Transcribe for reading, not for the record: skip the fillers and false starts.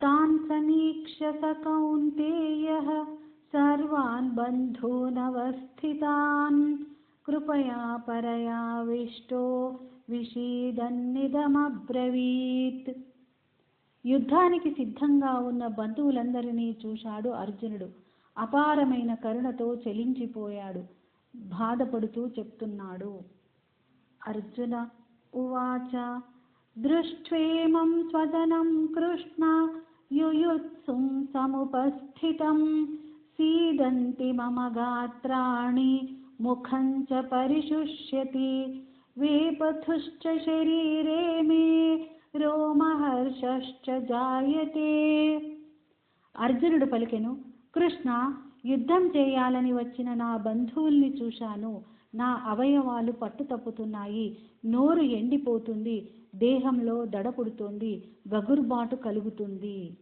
तान् समीक्ष्य स कौन्तेयः सर्वान् बन्धूनवस्थितान् कृपया परयाविष्टो విషీదన్నిదమబ్రవీత్. యుద్ధానికి సిద్ధంగా ఉన్న బంధువులందరినీ చూశాడు అర్జునుడు. అపారమైన కరుణతో చలించిపోయాడు. బాధపడుతూ చెప్తున్నాడు. అర్జున ఉవాచ దృష్ట్వేమం స్వదనం కృష్ణ యుయుత్సుం సముపస్థితం సీదంతి మమ గాత్రాణి ముఖం చ పరిశుష్యతి వేపథుశ్చ శరీరే మే రోమహర్షశ్చ జాయతే. అర్జునుడు పలికెను, కృష్ణ, యుద్ధం చేయాలని వచ్చిన నా బంధువుల్ని చూశాను. నా అవయవాలు పట్టుతప్పుతున్నాయి, నోరు ఎండిపోతుంది, దేహంలో దడ పుడుతోంది, గగుర్బాటు కలుగుతుంది.